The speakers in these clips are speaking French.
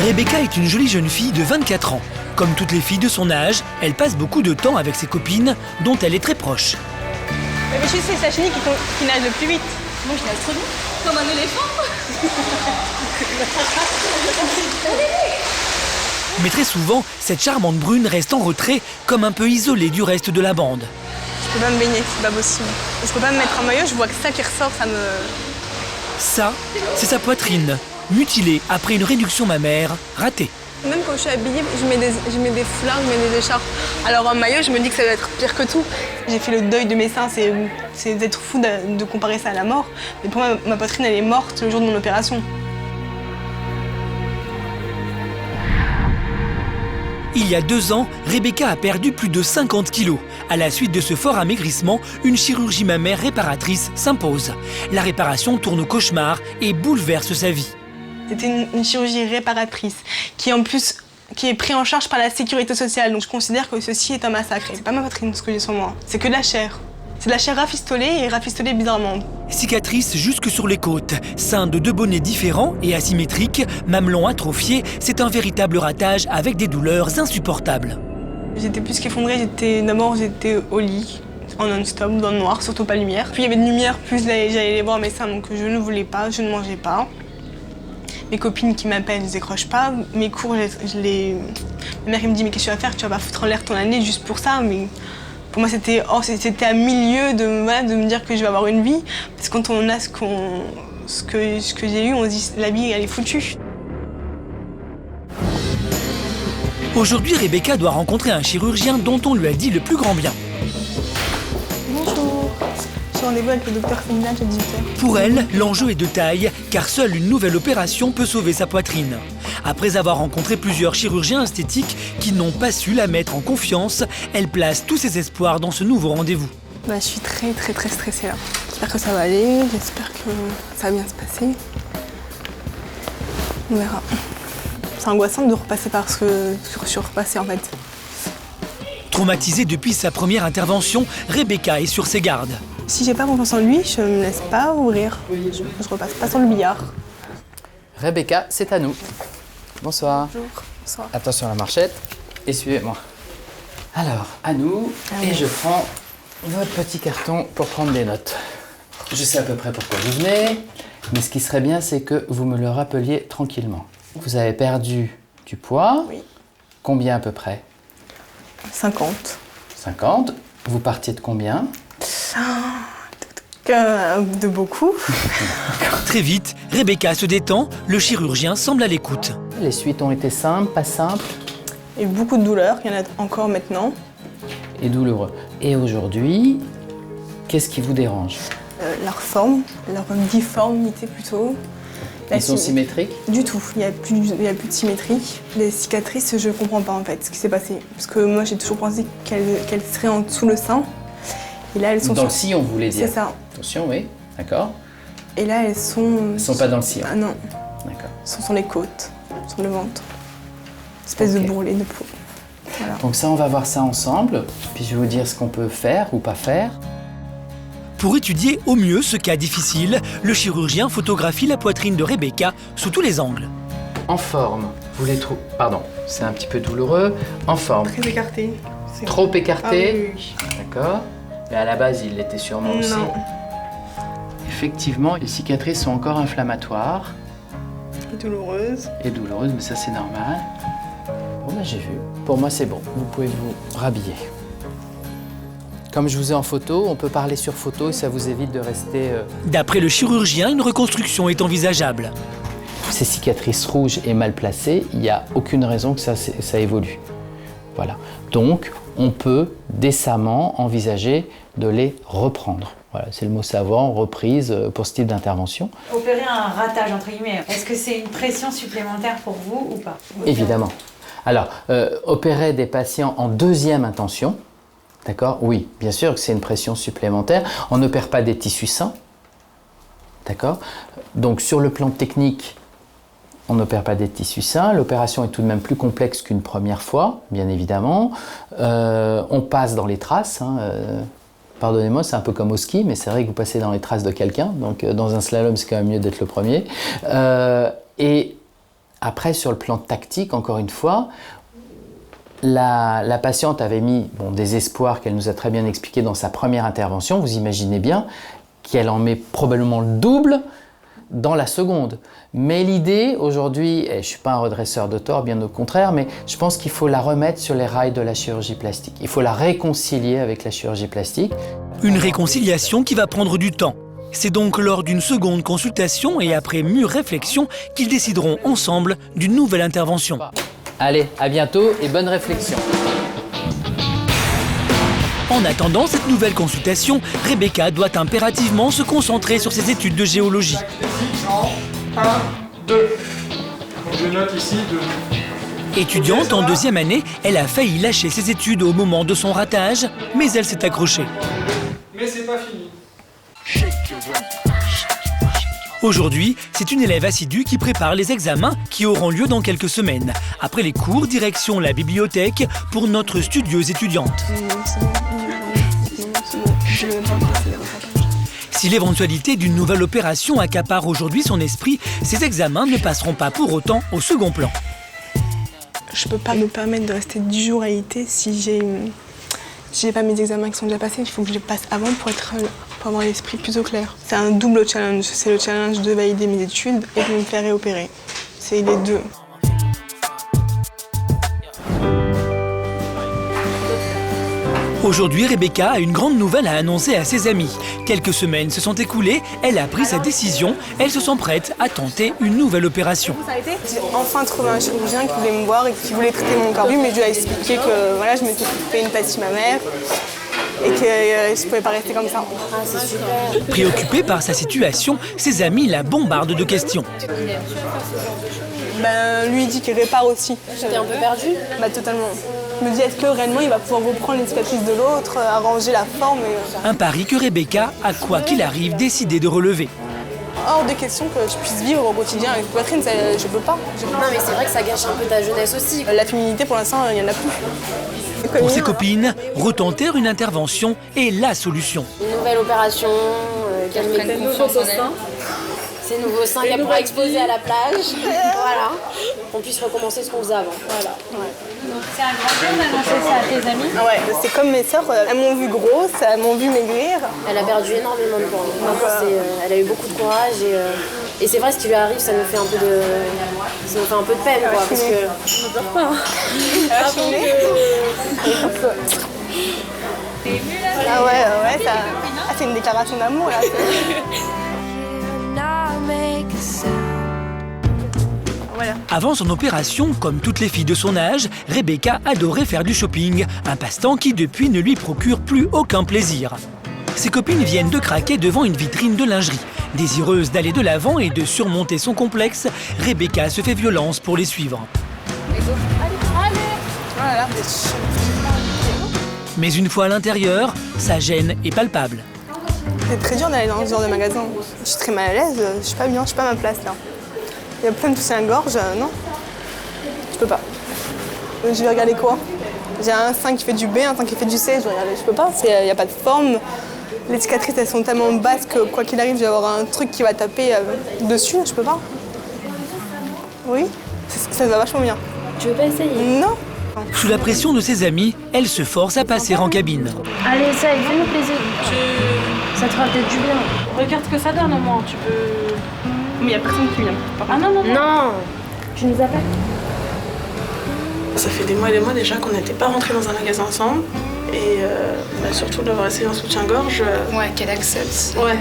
Rebecca est une jolie jeune fille de 24 ans. Comme toutes les filles de son âge, elle passe beaucoup de temps avec ses copines, dont elle est très proche. Mais je sais, c'est Sachini qui nage le plus vite. Moi, je nage trop vite, comme un éléphant. Mais très souvent, cette charmante brune reste en retrait, comme un peu isolée du reste de la bande. Je peux pas me baigner, c'est pas possible. Je peux pas me mettre un maillot, je vois que ça qui ressort, ça me... Ça, c'est sa poitrine, mutilée après une réduction mammaire ratée. Même quand je suis habillée, je mets des foulards, je mets des écharpes. Alors un maillot, je me dis que ça va être pire que tout. J'ai fait le deuil de mes seins, c'est d'être fou de comparer ça à la mort. Mais pour moi, ma poitrine, elle est morte le jour de mon opération. Il y a 2 ans, Rebecca a perdu plus de 50 kilos. À la suite de ce fort amaigrissement, une chirurgie mammaire réparatrice s'impose. La réparation tourne au cauchemar et bouleverse sa vie. C'était une chirurgie réparatrice qui est prise en charge par la sécurité sociale. Donc je considère que ceci est un massacre. C'est pas ma poitrine ce que j'ai sur moi, c'est que de la chair. C'est de la chair rafistolée et rafistolée bizarrement. Cicatrices jusque sur les côtes, seins de 2 bonnets différents et asymétriques, mamelons atrophiés, c'est un véritable ratage avec des douleurs insupportables. J'étais plus qu'effondrée, d'abord j'étais au lit, en non-stop, dans le noir, surtout pas de lumière. Plus il y avait de lumière, plus j'allais les voir mes seins, donc je ne voulais pas, je ne mangeais pas. Mes copines qui m'appellent, je ne décroche pas. Mes cours, ma mère qui me dit « mais qu'est-ce que tu vas faire? Tu vas pas foutre en l'air ton année juste pour ça ?» Mais pour moi, c'était à 1000 lieues de me dire que je vais avoir une vie. Parce que quand on a ce que j'ai eu, on se dit « la vie, elle est foutue ». Aujourd'hui, Rebecca doit rencontrer un chirurgien dont on lui a dit le plus grand bien. Bonjour. J'ai rendez-vous avec le docteur Féminage à 18h. Pour elle, l'enjeu est de taille, car seule une nouvelle opération peut sauver sa poitrine. Après avoir rencontré plusieurs chirurgiens esthétiques qui n'ont pas su la mettre en confiance, elle place tous ses espoirs dans ce nouveau rendez-vous. Je suis très stressée là. J'espère que ça va aller, j'espère que ça va bien se passer. On verra. C'est angoissant de repasser par ce que je suis repassée en fait. Traumatisée depuis sa première intervention, Rebecca est sur ses gardes. Si j'ai pas confiance en lui, je me laisse pas ouvrir. Je repasse pas sur le billard. Rebecca, c'est à nous. Bonsoir. Bonjour. Bonsoir. Attention à la marchette et suivez-moi. Alors, à nous, et je prends votre petit carton pour prendre des notes. Je sais à peu près pourquoi vous venez, mais ce qui serait bien, c'est que vous me le rappeliez tranquillement. Vous avez perdu du poids. Oui. Combien à peu près? 50. 50. Vous partiez de combien? De beaucoup. Très vite, Rebecca se détend, le chirurgien semble à l'écoute. Les suites ont été simples, pas simples? Et beaucoup de douleurs, il y en a encore maintenant. Et douloureux. Et aujourd'hui, qu'est-ce qui vous dérange? Leur forme, leur difformité plutôt. Ils sont symétriques? Du tout, il n'y a plus de symétrie. Les cicatrices, je ne comprends pas en fait ce qui s'est passé. Parce que moi j'ai toujours pensé qu'elles seraient en dessous le sein. Et là elles sont dans le sillon, vous voulez dire? C'est ça. Attention, oui, d'accord. Et là elles sont... Elles ne sont pas dans le sillon? Ah non. D'accord. Elles sont sur les côtes, sur le ventre. Espèce de bourrelet de peau. Voilà. Donc ça, on va voir ça ensemble. Puis je vais vous dire ce qu'on peut faire ou pas faire. Pour étudier au mieux ce cas difficile, le chirurgien photographie la poitrine de Rebecca sous tous les angles. En forme, vous les trouvez... Pardon, c'est un petit peu douloureux. En forme. Très écarté. Trop écarté? Ah, oui. D'accord. Mais à la base, il l'était sûrement aussi. Non. Effectivement, les cicatrices sont encore inflammatoires. Et douloureuse. Et douloureuses, mais ça c'est normal. Bon, j'ai vu. Pour moi, c'est bon. Vous pouvez vous rhabiller. Comme je vous ai en photo, on peut parler sur photo et ça vous évite de rester... D'après le chirurgien, une reconstruction est envisageable. Ces cicatrices rouges et mal placées, il n'y a aucune raison que ça évolue. Voilà. Donc, on peut décemment envisager de les reprendre. Voilà, c'est le mot savant, reprise pour ce type d'intervention. Opérer un ratage, entre guillemets, est-ce que c'est une pression supplémentaire pour vous ou pas? Évidemment. Alors, opérer des patients en deuxième intention, d'accord? Oui, bien sûr que c'est une pression supplémentaire. On n'opère pas des tissus sains, d'accord? Donc, sur le plan technique, on n'opère pas des tissus sains. L'opération est tout de même plus complexe qu'une première fois, bien évidemment. On passe dans les traces. Pardonnez-moi, c'est un peu comme au ski, mais c'est vrai que vous passez dans les traces de quelqu'un. Donc, dans un slalom, c'est quand même mieux d'être le premier. Et Après, sur le plan tactique, encore une fois, la patiente avait mis des espoirs qu'elle nous a très bien expliqués dans sa première intervention. Vous imaginez bien qu'elle en met probablement le double dans la seconde. Mais l'idée aujourd'hui, et je ne suis pas un redresseur de tort, bien au contraire, mais je pense qu'il faut la remettre sur les rails de la chirurgie plastique. Il faut la réconcilier avec la chirurgie plastique. Une réconciliation qui va prendre du temps. C'est donc lors d'une seconde consultation et après mûre réflexion qu'ils décideront ensemble d'une nouvelle intervention. Allez, à bientôt et bonne réflexion. En attendant cette nouvelle consultation, Rebecca doit impérativement se concentrer sur ses études de géologie. 1, 2. Donc je note ici 2. Étudiante en deuxième année, elle a failli lâcher ses études au moment de son ratage, mais elle s'est accrochée. Mais c'est pas fini. Aujourd'hui, c'est une élève assidue qui prépare les examens qui auront lieu dans quelques semaines. Après les cours, direction la bibliothèque pour notre studieuse étudiante. Si l'éventualité d'une nouvelle opération accapare aujourd'hui son esprit, ces examens ne passeront pas pour autant au second plan. Je peux pas me permettre de rester 10 jours à IT si j'ai pas mes examens qui sont déjà passés. Il faut que je les passe avant pour avoir l'esprit plus au clair. C'est un double challenge. C'est le challenge de valider mes études et de me faire réopérer. C'est les deux. Aujourd'hui, Rebecca a une grande nouvelle à annoncer à ses amis. Quelques semaines se sont écoulées, elle a pris sa décision, elle se sent prête à tenter une nouvelle opération. J'ai enfin trouvé un chirurgien qui voulait me voir et qui voulait traiter mon corps. Mais je lui ai expliqué que voilà, je m'étais fait une pastille mammaire et que je ne pouvais pas rester comme ça. Ah, c'est super. Préoccupée par sa situation, ses amis la bombardent de questions. Lui il dit qu'il répare aussi. T'es un peu perdu? Totalement. Je me dis, est-ce que réellement il va pouvoir reprendre les cicatrices de l'autre, arranger la forme Un pari que Rebecca a, quoi qu'il arrive, décidé de relever. Hors de question que je puisse vivre au quotidien avec poitrine, je peux pas. Non, mais c'est vrai que ça gâche un peu ta jeunesse aussi. La féminité, pour l'instant, il n'y en a plus. Pour ses copines, retenter une intervention est la solution. Une nouvelle opération, qu'elle met confiance en elle. Ces nouveaux seins qu'elle pourra exposer à la plage. Voilà. Qu'on puisse recommencer ce qu'on faisait avant. Voilà. Donc c'est un grand jour d'annoncer ça à tes amis. Ouais, c'est comme mes sœurs, elles m'ont vu grosse, elles m'ont vu maigrir. Elle a perdu énormément de poids. Elle a eu beaucoup de courage et c'est vrai, ce qui lui arrive, ça nous fait un peu de peine, quoi, parce que on ne pleure pas. Ah ouais, ça... c'est une déclaration d'amour là. Voilà. Avant son opération, comme toutes les filles de son âge, Rebecca adorait faire du shopping, un passe-temps qui depuis ne lui procure plus aucun plaisir. Ses copines viennent de craquer devant une vitrine de lingerie. Désireuse d'aller de l'avant et de surmonter son complexe, Rebecca se fait violence pour les suivre. Voilà. Mais une fois à l'intérieur, sa gêne est palpable. C'est très dur d'aller dans ce genre de magasin. Je suis très mal à l'aise, je suis pas bien, je suis pas à ma place là. Il y a plein de soutiens-gorge, non. Je peux pas. Je vais regarder quoi? J'ai un sein qui fait du B, un sein qui fait du C, je peux pas. Il n'y a pas de forme. Les cicatrices, elles sont tellement basses que quoi qu'il arrive, je vais avoir un truc qui va taper dessus, je peux pas. Oui, ça va vachement bien. Tu veux pas essayer? Non. Sous la pression de ses amis, elle se force à passer en cabine. Allez, ça, fais-nous plaisir. Ça te fera peut-être du bien. Regarde ce que ça donne au moins, tu peux... Mais il n'y a personne qui vient. Ah non. Non. Tu nous appelles? Ça fait des mois et des mois déjà qu'on n'était pas rentrés dans un magasin ensemble. Et surtout d'avoir essayé un soutien-gorge. Ouais, qu'elle accepte. Ouais.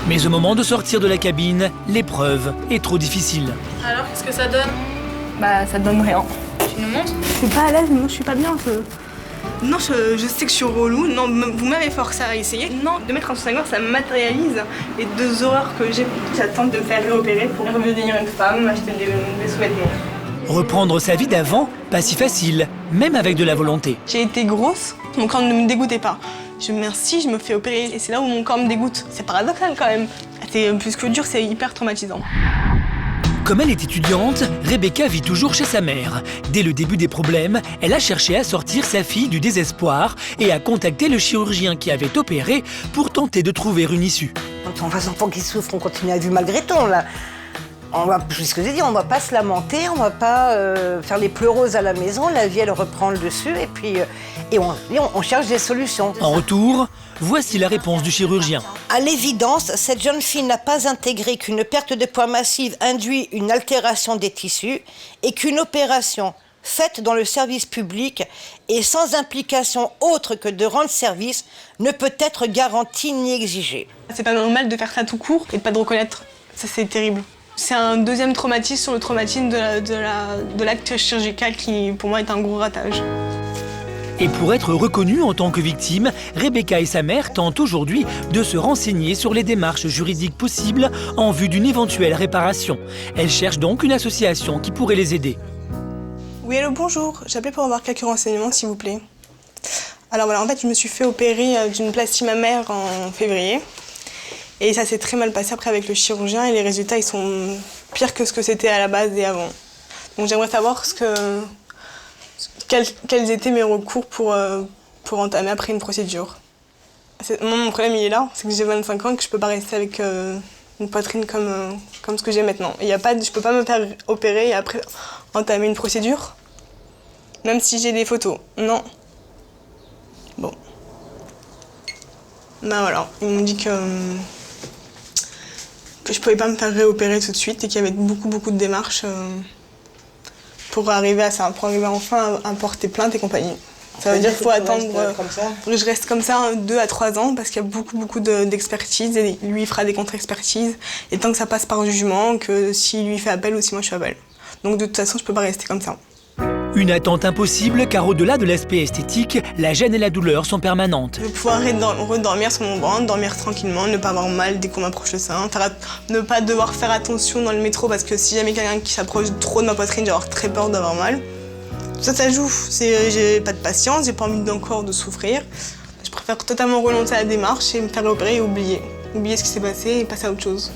Mais au moment de sortir de la cabine, l'épreuve est trop difficile. Alors, qu'est-ce que ça donne? Ça donne rien. Tu nous montres? Je suis pas à l'aise, non, je suis pas bien. Non, je sais que je suis relou. Non, vous m'avez forcé à essayer. Non, de mettre un soutien-gorge, ça matérialise les deux horreurs que j'ai. J'attends de me faire réopérer pour redevenir une femme, acheter des sous-vêtements. Reprendre sa vie d'avant, pas si facile, même avec de la volonté. J'ai été grosse, mon corps ne me dégoûtait pas. Je me fais opérer et c'est là où mon corps me dégoûte. C'est paradoxal quand même. C'est plus que dur, c'est hyper traumatisant. Comme elle est étudiante, Rebecca vit toujours chez sa mère. Dès le début des problèmes, elle a cherché à sortir sa fille du désespoir et a contacté le chirurgien qui avait opéré pour tenter de trouver une issue. De toute façon, pour qu'il souffre, on continue à vivre malgré tout, là. C'est ce que j'ai dit, on va pas se lamenter, on va pas faire les pleureuses à la maison, la vie elle reprend le dessus et puis on cherche des solutions. En retour, voici la réponse du chirurgien. À l'évidence, cette jeune fille n'a pas intégré qu'une perte de poids massive induit une altération des tissus et qu'une opération faite dans le service public et sans implication autre que de rendre service ne peut être garantie ni exigée. C'est pas normal de faire ça tout court et de pas de reconnaître. Ça, c'est terrible. C'est un deuxième traumatisme sur le traumatisme de l'acte chirurgical qui, pour moi, est un gros ratage. Et pour être reconnue en tant que victime, Rebecca et sa mère tentent aujourd'hui de se renseigner sur les démarches juridiques possibles en vue d'une éventuelle réparation. Elles cherchent donc une association qui pourrait les aider. Oui, allô, bonjour. J'appelais pour avoir quelques renseignements, s'il vous plaît. Alors voilà, en fait, je me suis fait opérer d'une plastie mammaire en février. Et ça s'est très mal passé après avec le chirurgien et les résultats, ils sont pires que ce que c'était à la base et avant. Donc j'aimerais savoir quels étaient mes recours pour entamer après une procédure. Mon problème, il est là, c'est que j'ai 25 ans et que je peux pas rester avec une poitrine comme ce que j'ai maintenant. Je peux pas me faire opérer et après entamer une procédure, même si j'ai des photos. Non. Bon. Ben voilà, ils m'ont dit que je pouvais pas me faire réopérer tout de suite et qu'il y avait beaucoup de démarches pour arriver à ça, pour arriver enfin à porter plainte et compagnie. Ça veut dire qu'il faut attendre que je reste comme ça 2 à 3 ans parce qu'il y a beaucoup d'expertises et lui il fera des contre-expertises et tant que ça passe par jugement, que si lui fait appel ou si moi je fais appel. Donc de toute façon je peux pas rester comme ça. Une attente impossible car au-delà de l'aspect esthétique, la gêne et la douleur sont permanentes. Je vais pouvoir redormir sur mon ventre, dormir tranquillement, ne pas avoir mal dès qu'on m'approche le sein, ne pas devoir faire attention dans le métro parce que si jamais quelqu'un qui s'approche trop de ma poitrine, j'ai avoir très peur d'avoir mal. Ça joue, j'ai pas de patience, j'ai pas envie encore de souffrir. Je préfère totalement renoncer à la démarche et me faire opérer et oublier ce qui s'est passé et passer à autre chose.